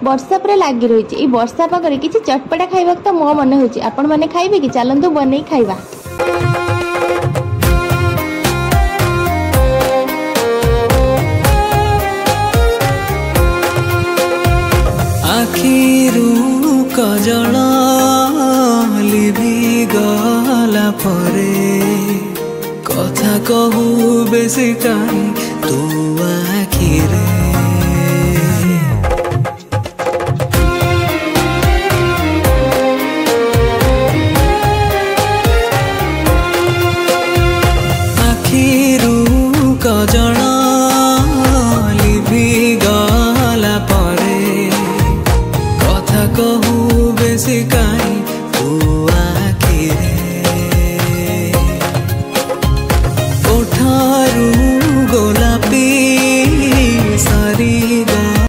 वर्षा पूरा लगी रही वर्षा पागरे किसी चटपटा खाइबा तो मो मन हो आपण मैंने खाइबे कि चलतु बन खाइबा। आखिरू कजल लिभि गला परे कथा कहू बेसी काई